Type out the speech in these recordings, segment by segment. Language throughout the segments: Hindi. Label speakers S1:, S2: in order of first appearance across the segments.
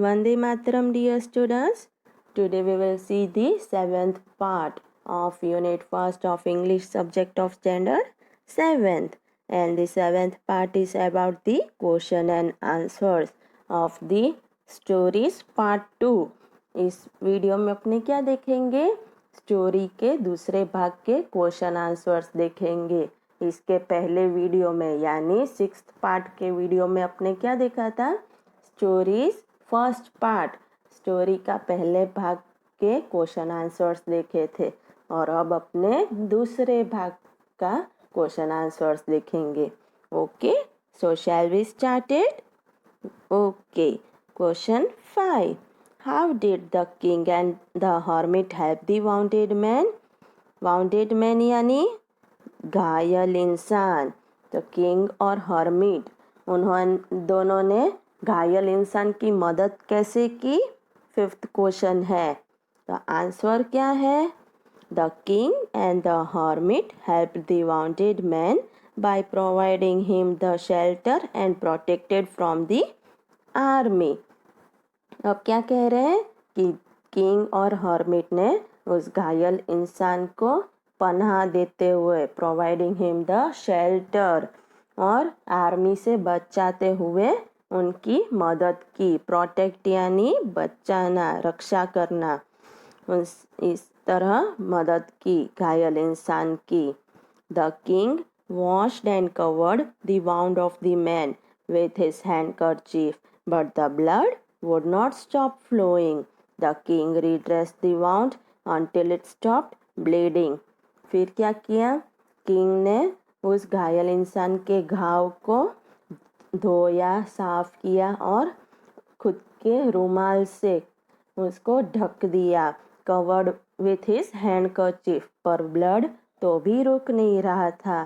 S1: Vande Mataram, dear students. Today we will see the 7th part of Unit 1st of English subject of Standard 7th. And the 7th part is about the question and answers of the stories part 2. इस वीडियो में अपने क्या देखेंगे? स्टोरी के दूसरे भाग के क्वेश्चन आंसर्स देखेंगे। इसके पहले वीडियो में यानी 6th पार्ट के वीडियो में अपने क्या देखा था? स्टोरीज फर्स्ट पार्ट, स्टोरी का पहले भाग के क्वेश्चन आंसर्स देखे थे और अब अपने दूसरे भाग का क्वेश्चन आंसर्स देखेंगे। Okay, so shall we started? Okay, question 5. How did the king and the hermit help the wounded man? Wounded man यानी घायल इंसान। तो किंग और हर्मिट उन्होंने दोनों ने घायल इंसान की मदद कैसे की? 5th क्वेश्चन है। तो आंसर क्या है? The king and the hermit help the wounded man by providing him the shelter and protected from the army. अब क्या कह रहे हैं कि किंग और हर्मिट ने उस घायल इंसान को पनाह देते हुए, प्रोवाइडिंग हिम द शेल्टर, और आर्मी से बचाते हुए उनकी मदद की। प्रोटेक्ट यानी बचाना, रक्षा करना। इस तरह मदद की घायल इंसान की। The king washed and covered the wound of the man with his handkerchief, but the blood would not stop flowing. The king redressed the wound until it stopped bleeding. फिर क्या किया? किंग ने उस घायल इंसान के घाव को धोया, साफ किया और खुद के रुमाल से उसको ढक दिया। कवर्ड विथ हिज हैंडकरचीफ, पर ब्लड तो भी रुक नहीं रहा था।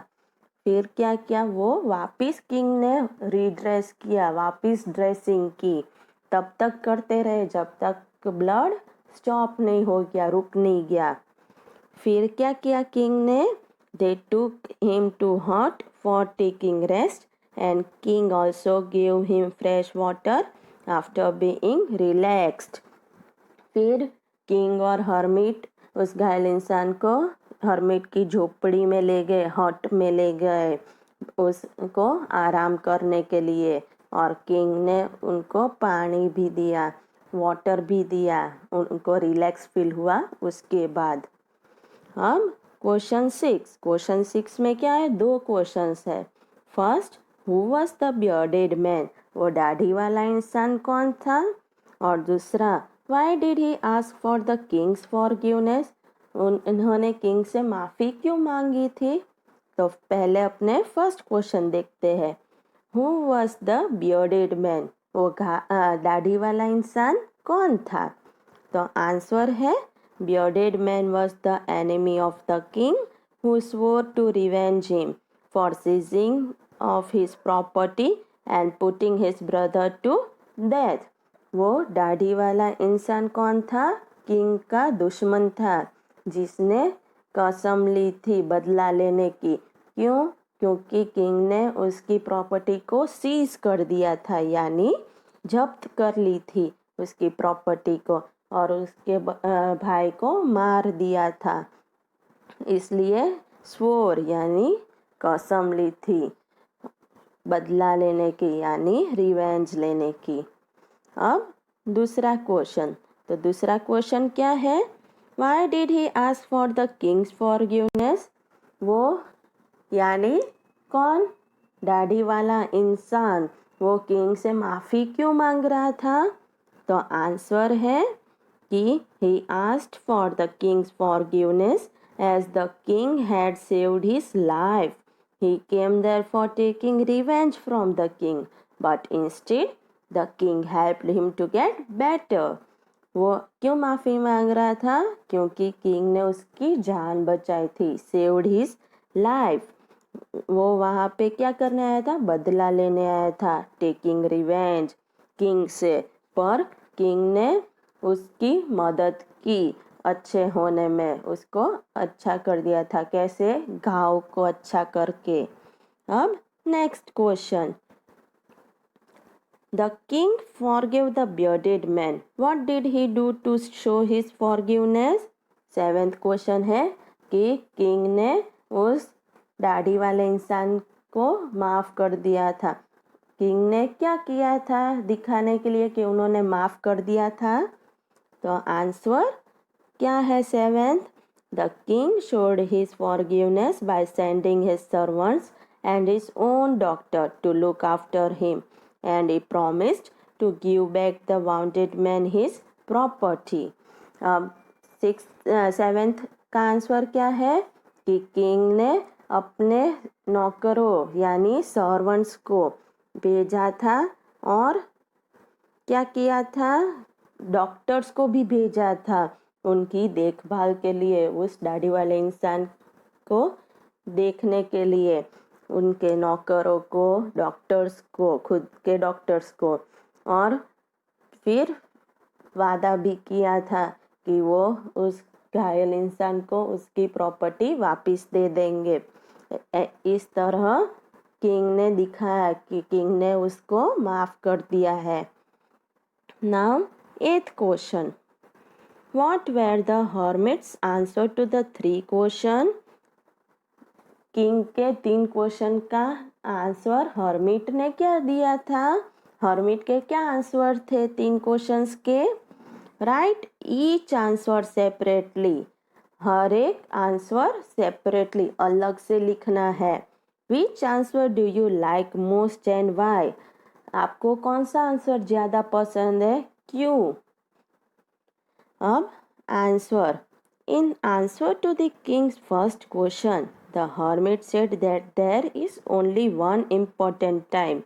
S1: फिर क्या किया? वो वापिस किंग ने रीड्रेस किया, वापिस ड्रेसिंग की। तब तक करते रहे जब तक ब्लड स्टॉप नहीं हो गया, रुक नहीं गया। फिर क्या किया किंग ने? दे टूक हिम टू हट for taking rest and king also give him fresh water after being relaxed. फिर किंग और हर्मिट उस घायल इंसान को हर्मिट की झोपड़ी में ले गए, हट में ले गए उसको आराम करने के लिए, और किंग ने उनको पानी भी दिया, वाटर भी दिया, उनको रिलैक्स फील हुआ उसके बाद। अब क्वेश्चन 6 में क्या है? 2 क्वेश्चंस है। First, who was the bearded man? वो दाढ़ी वाला इंसान कौन था? और दूसरा, why did he ask for the Kings forgiveness? उन्होंने किंग से माफ़ी क्यों मांगी थी? तो पहले अपने फर्स्ट क्वेश्चन देखते हैं। Who was the bearded man? वो दाढ़ी वाला इंसान कौन था? तो आंसर है, bearded man was the enemy of the king who swore to revenge him for seizing of his property and putting his brother to death. वो दाढ़ी वाला इंसान कौन था? किंग का दुश्मन था जिसने कसम ली थी बदला लेने की। क्यों? क्योंकि किंग ने उसकी प्रॉपर्टी को सीज कर दिया था, यानी जब्त कर ली थी उसकी प्रॉपर्टी को, और उसके भाई को मार दिया था। इसलिए स्वोर यानी कसम ली थी बदला लेने की, यानी रिवेंज लेने की। अब दूसरा क्वेश्चन, तो दूसरा क्वेश्चन क्या है? Why did he ask for the Kings forgiveness? वो यानी कौन? दाढ़ी वाला इंसान वो किंग से माफ़ी क्यों मांग रहा था? तो आंसर है कि he asked for the king's forgiveness as the king had saved his life. He came there for taking revenge from the king, but instead the king helped him to get better. वो क्यों माफ़ी मांग रहा था? क्योंकि किंग ने उसकी जान बचाई थी, saved his life. वो वहाँ पे क्या करने आया था? बदला लेने आया था, टेकिंग रिवेंज किंग से। पर किंग ने उसकी मदद की अच्छे होने में, उसको अच्छा कर दिया था। कैसे? घाव को अच्छा करके। अब next question, The king forgave the bearded man. What did he do to show his forgiveness? 7th question है कि किंग ने उस दाढ़ी वाले इंसान को माफ़ कर दिया था। किंग ने क्या किया था दिखाने के लिए कि उन्होंने माफ़ कर दिया था? तो आंसर क्या है 7th? The king showed his forgiveness by sending his servants and his own doctor to look after him, and he promised to give back the wounded man his property. अब 7th का आंसर क्या है कि किंग ने अपने नौकरों यानी सर्वेंट्स को भेजा था और क्या किया था, डॉक्टर्स को भी भेजा था उनकी देखभाल के लिए, उस दाढ़ी वाले इंसान को देखने के लिए, उनके नौकरों को, डॉक्टर्स को, खुद के डॉक्टर्स को। और फिर वादा भी किया था कि वो उस घायल इंसान को उसकी प्रॉपर्टी वापस दे देंगे। इस तरह किंग ने दिखाया कि किंग ने उसको माफ़ कर दिया है। Now 8th question, What were the hermit's answer to the 3 question? King के 3 क्वेश्चन का आंसर हर्मिट ने क्या दिया था? हर्मिट के क्या आंसर थे 3 क्वेश्चंस के? राइट ईच आंसर सेपरेटली, हर एक आंसर सेपरेटली अलग से लिखना है। Which answer do you like most and why? आपको कौन सा आंसर ज़्यादा पसंद है, क्यों? अब answer, in answer to the king's first question the hermit said that there is only one important time,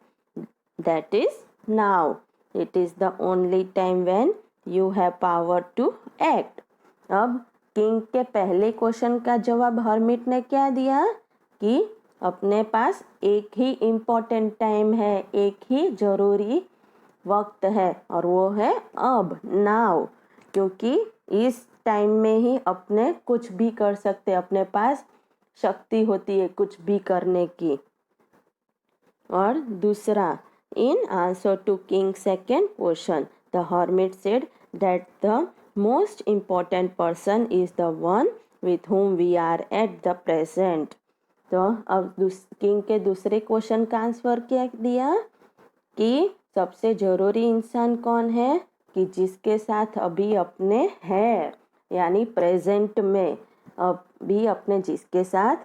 S1: that is now. It is the only time when you have power to act. अब किंग के पहले क्वेश्चन का जवाब हर्मिट ने क्या दिया कि अपने पास एक ही इम्पॉर्टेंट टाइम है, एक ही ज़रूरी वक्त है और वो है अब, नाउ, क्योंकि इस टाइम में ही अपने कुछ भी कर सकते, अपने पास शक्ति होती है कुछ भी करने की. और दूसरा, in answer to king second question the hermit said that the most important person is the one with whom we are at the present. तो अब किंग के दूसरे क्वेश्चन का आंसर क्या दिया कि सबसे ज़रूरी इंसान कौन है कि जिसके साथ अभी अपने है, यानी प्रेजेंट में अभी अपने जिसके साथ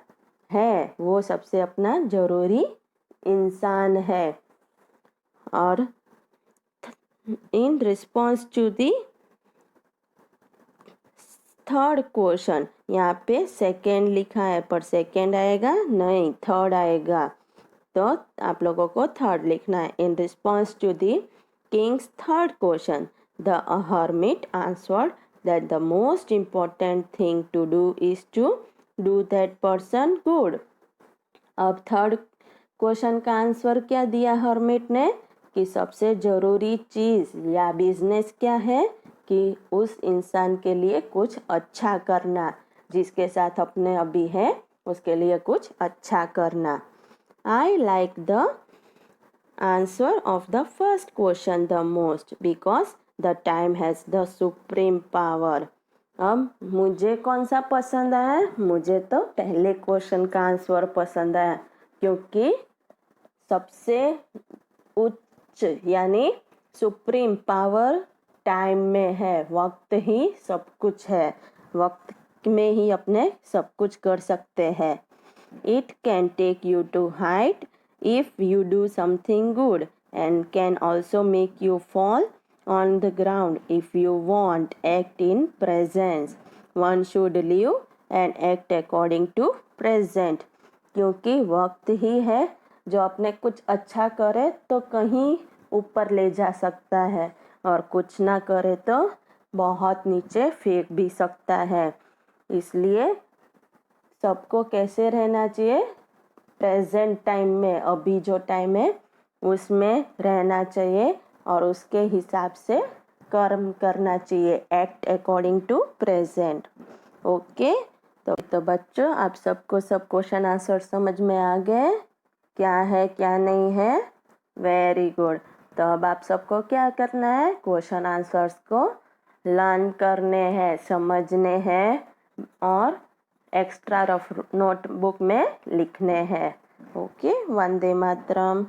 S1: है वो सबसे अपना ज़रूरी इंसान है. और in response to the third question, यहाँ पे सेकेंड लिखा है पर सेकेंड आएगा नहीं, थर्ड आएगा, तो आप लोगों को थर्ड लिखना है. In response to the king's third question the hermit answered that the most important thing to do is to do that person good. अब थर्ड क्वेश्चन का आंसर क्या दिया हर्मिट ने कि सबसे ज़रूरी चीज़ या बिजनेस क्या है कि उस इंसान के लिए कुछ अच्छा करना, जिसके साथ अपने अभी है उसके लिए कुछ अच्छा करना. I like the answer of the first question the most because the time has the supreme power. अब मुझे कौन सा पसंद आया? मुझे तो पहले क्वेश्चन का आंसर पसंद आया क्योंकि सबसे उच्च यानी सुप्रीम पावर टाइम में है, वक्त ही सब कुछ है, वक्त में ही अपने सब कुछ कर सकते हैं. It can take you to height if you do something good and can also make you fall on the ground if you won't act in presence. One should live and act according to present. क्योंकि वक्त ही है जो अपने कुछ अच्छा करे तो कहीं ऊपर ले जा सकता है और कुछ ना करे तो बहुत नीचे फेंक भी सकता है. इसलिए सबको कैसे रहना चाहिए? प्रेजेंट टाइम में, अभी जो टाइम है उसमें रहना चाहिए और उसके हिसाब से कर्म करना चाहिए. Act according to present. Okay, तो बच्चों आप सबको सब क्वेश्चन आंसर समझ में आ गए? क्या है क्या नहीं है? Very good. तो अब आप सबको क्या करना है, क्वेश्चन आंसर्स को लर्न करने हैं, समझने हैं और एक्स्ट्रा रफ नोटबुक में लिखने हैं। ओके, वंदे मातरम।